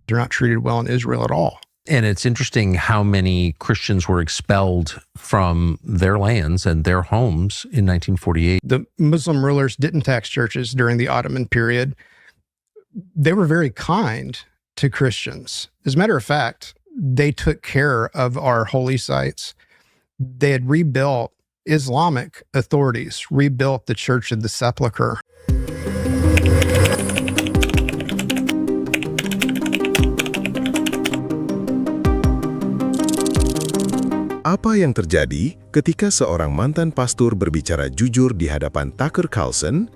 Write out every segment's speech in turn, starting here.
They're not treated well in Israel at all. And it's interesting how many Christians were expelled from their lands and their homes in 1948. The Muslim rulers didn't tax churches during the Ottoman period. They were very kind to Christians. As a matter of fact, they took care of our holy sites. They had rebuilt, Islamic authorities rebuilt the Church of the Sepulchre. Apa yang terjadi ketika seorang mantan pastor berbicara jujur di hadapan Tucker Carlson?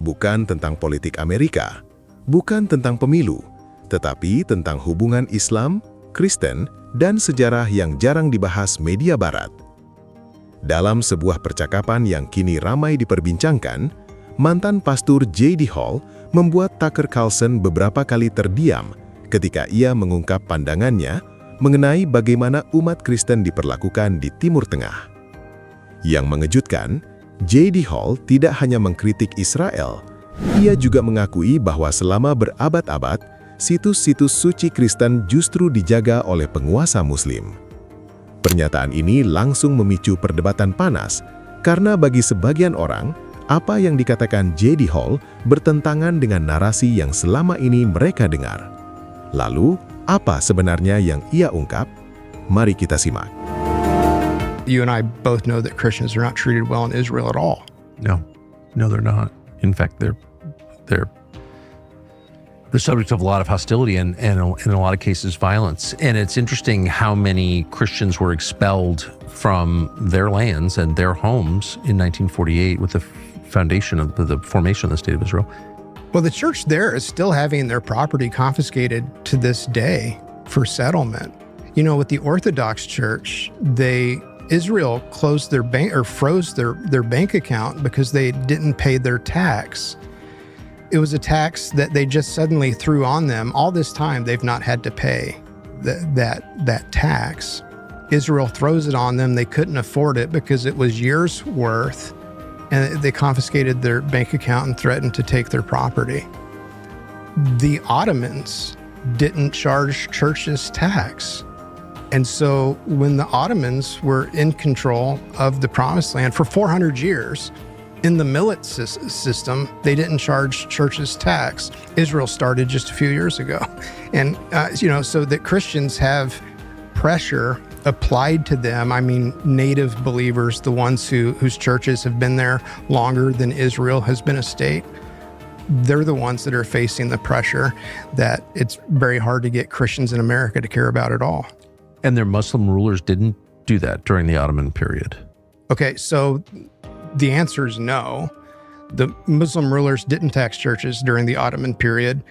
Bukan tentang politik Amerika, bukan tentang pemilu, tetapi tentang hubungan Islam, Kristen, dan sejarah yang jarang dibahas media Barat. Dalam sebuah percakapan yang kini ramai diperbincangkan, mantan pastor J.D. Hall membuat Tucker Carlson beberapa kali terdiam ketika ia mengungkap pandangannya mengenai bagaimana umat Kristen diperlakukan di Timur Tengah. Yang mengejutkan, J.D. Hall tidak hanya mengkritik Israel, ia juga mengakui bahwa selama berabad-abad, situs-situs suci Kristen justru dijaga oleh penguasa Muslim. Pernyataan ini langsung memicu perdebatan panas, karena bagi sebagian orang, apa yang dikatakan J.D. Hall bertentangan dengan narasi yang selama ini mereka dengar. Lalu, apa sebenarnya yang ia ungkap? Mari kita simak. You and I both know that Christians are not treated well in Israel at all. No, they're not. In fact, they're the subject of a lot of hostility and in a lot of cases violence. And it's interesting how many Christians were expelled from their lands and their homes in 1948 with the foundation of the formation of the State of Israel. Well, the church there is still having their property confiscated to this day for settlement. You know, with the Orthodox Church, Israel closed their bank or froze their bank account because they didn't pay their tax. It was a tax that they just suddenly threw on them. All this time, they've not had to pay that tax. Israel throws it on them. They couldn't afford it because it was years' worth, and they confiscated their bank account and threatened to take their property. The Ottomans didn't charge churches tax. And so when the Ottomans were in control of the Promised Land for 400 years, in the millet system, they didn't charge churches tax. Israel started just a few years ago. And, so that Christians have pressure applied to them. I mean, native believers, the ones whose churches have been there longer than Israel has been a state, they're the ones that are facing the pressure that it's very hard to get Christians in America to care about at all. And their Muslim rulers didn't do that during the Ottoman period. Okay, so the answer is no. The Muslim rulers didn't tax churches during the Ottoman period.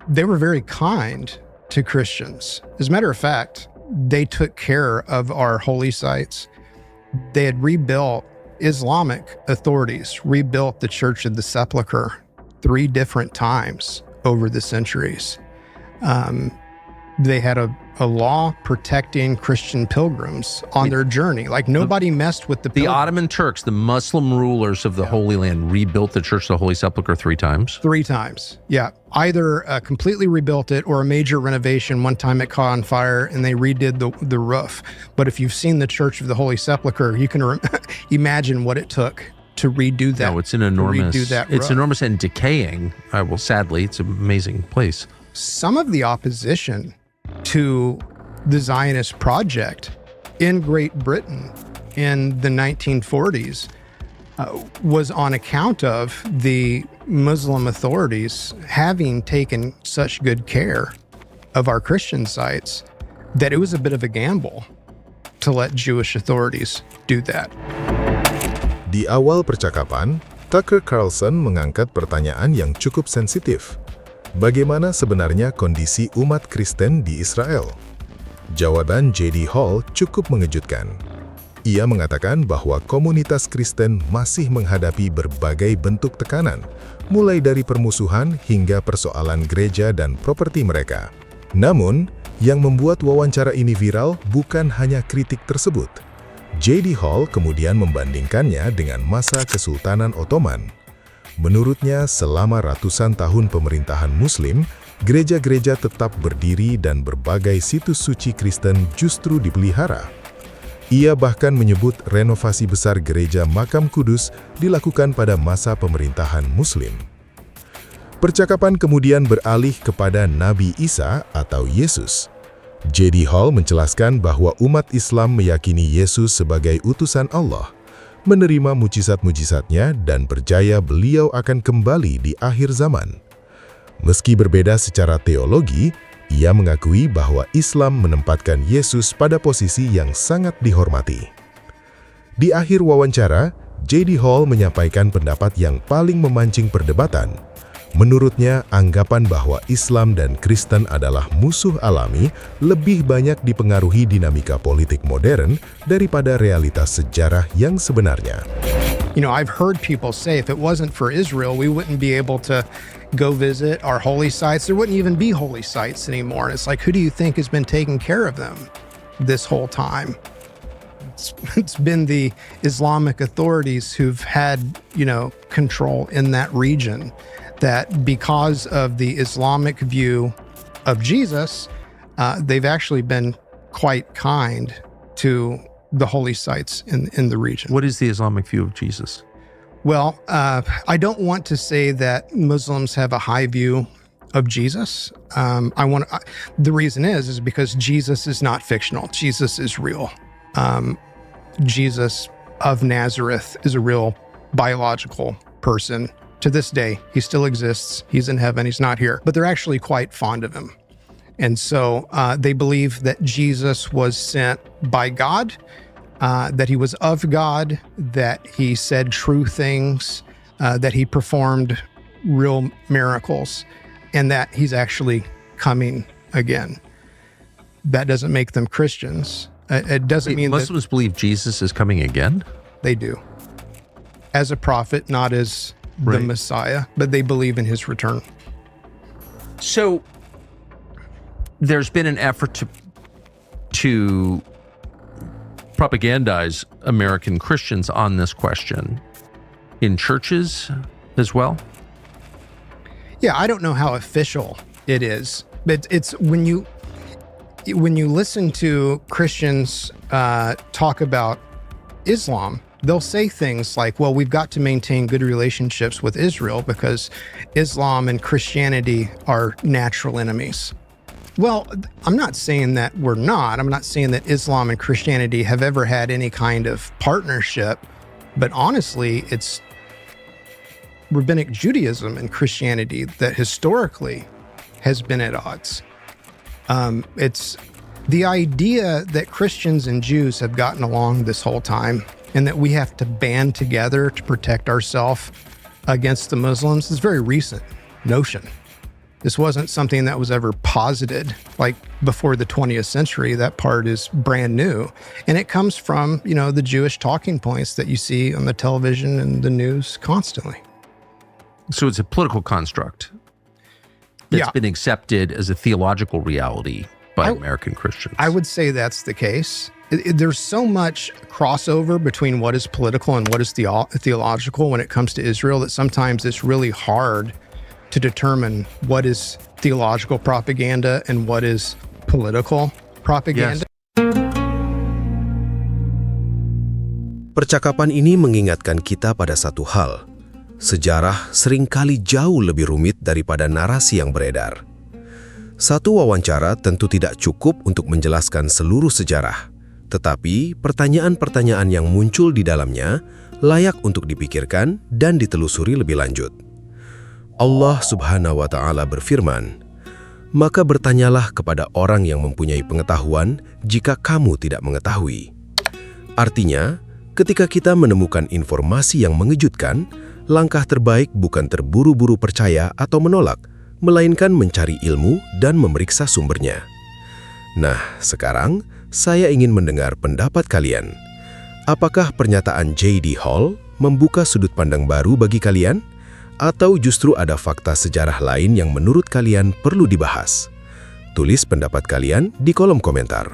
They were very kind to Christians. As a matter of fact, they took care of our holy sites. They had rebuilt, Islamic authorities rebuilt the Church of the Sepulchre 3 different times over the centuries. They had a law protecting Christian pilgrims on their journey. Like nobody messed with the Ottoman Turks, the Muslim rulers of the Holy Land, rebuilt the Church of the Holy Sepulchre 3 times? 3 times, yeah. Either completely rebuilt it or a major renovation. One time it caught on fire and they redid the roof. But if you've seen the Church of the Holy Sepulchre, you can imagine what it took to redo that. No, it's enormous and decaying. Sadly, it's an amazing place. Some of the opposition to the Zionist project in Great Britain in the 1940s was on account of the Muslim authorities having taken such good care of our Christian sites that it was a bit of a gamble to let Jewish authorities do that. Di awal percakapan, Tucker Carlson mengangkat pertanyaan yang cukup sensitif. Bagaimana sebenarnya kondisi umat Kristen di Israel? Jawaban J.D. Hall cukup mengejutkan. Ia mengatakan bahwa komunitas Kristen masih menghadapi berbagai bentuk tekanan, mulai dari permusuhan hingga persoalan gereja dan properti mereka. Namun, yang membuat wawancara ini viral bukan hanya kritik tersebut. J.D. Hall kemudian membandingkannya dengan masa Kesultanan Ottoman. Menurutnya, selama ratusan tahun pemerintahan Muslim, gereja-gereja tetap berdiri dan berbagai situs suci Kristen justru dipelihara. Ia bahkan menyebut renovasi besar gereja Makam Kudus dilakukan pada masa pemerintahan Muslim. Percakapan kemudian beralih kepada Nabi Isa atau Yesus. J.D. Hall menjelaskan bahwa umat Islam meyakini Yesus sebagai utusan Allah, menerima mujizat-mujizatnya dan percaya beliau akan kembali di akhir zaman. Meski berbeda secara teologi, ia mengakui bahwa Islam menempatkan Yesus pada posisi yang sangat dihormati. Di akhir wawancara, J.D. Hall menyampaikan pendapat yang paling memancing perdebatan. Menurutnya, anggapan bahwa Islam dan Kristen adalah musuh alami lebih banyak dipengaruhi dinamika politik modern daripada realitas sejarah yang sebenarnya. You know, I've heard people say if it wasn't for Israel, we wouldn't be able to go visit our holy sites. There wouldn't even be holy sites anymore. And it's like, who do you think has been taking care of them this whole time? It's been the Islamic authorities who've had, control in that region. That because of the Islamic view of Jesus, they've actually been quite kind to the holy sites in the region. What is the Islamic view of Jesus? Well, I don't want to say that Muslims have a high view of Jesus. The reason is because Jesus is not fictional. Jesus is real. Jesus of Nazareth is a real biological person. To this day, he still exists. He's in heaven. He's not here. But they're actually quite fond of him. And so they believe that Jesus was sent by God, that he was of God, that he said true things, that he performed real miracles, and that he's actually coming again. That doesn't make them Christians. It doesn't mean Muslims believe Jesus is coming again? They do. As a prophet, not as the Messiah, but they believe in his return. So there's been an effort to propagandize American Christians on this question in churches as well? Yeah, I don't know how official it is, but it's when you listen to Christians talk about Islam, they'll say things like, well, we've got to maintain good relationships with Israel because Islam and Christianity are natural enemies. Well, I'm not saying that we're not. I'm not saying that Islam and Christianity have ever had any kind of partnership, but honestly, it's Rabbinic Judaism and Christianity that historically has been at odds. It's the idea that Christians and Jews have gotten along this whole time and that we have to band together to protect ourselves against the Muslims is a very recent notion. This wasn't something that was ever posited like before the 20th century. That part is brand new. And it comes from, the Jewish talking points that you see on the television and the news constantly. So it's a political construct that's been accepted as a theological reality by American Christians. I would say that's the case. There's so much crossover between what is political and what is theological when it comes to Israel that sometimes it's really hard to determine what is theological propaganda and what is political propaganda. Yes. Percakapan ini mengingatkan kita pada satu hal. Sejarah seringkali jauh lebih rumit daripada narasi yang beredar. Satu wawancara tentu tidak cukup untuk menjelaskan seluruh sejarah, tetapi pertanyaan-pertanyaan yang muncul di dalamnya layak untuk dipikirkan dan ditelusuri lebih lanjut. Allah Subhanahu wa Ta'ala berfirman, "Maka bertanyalah kepada orang yang mempunyai pengetahuan jika kamu tidak mengetahui." Artinya, ketika kita menemukan informasi yang mengejutkan, langkah terbaik bukan terburu-buru percaya atau menolak, melainkan mencari ilmu dan memeriksa sumbernya. Nah, sekarang saya ingin mendengar pendapat kalian. Apakah pernyataan J.D. Hall membuka sudut pandang baru bagi kalian? Atau justru ada fakta sejarah lain yang menurut kalian perlu dibahas? Tulis pendapat kalian di kolom komentar.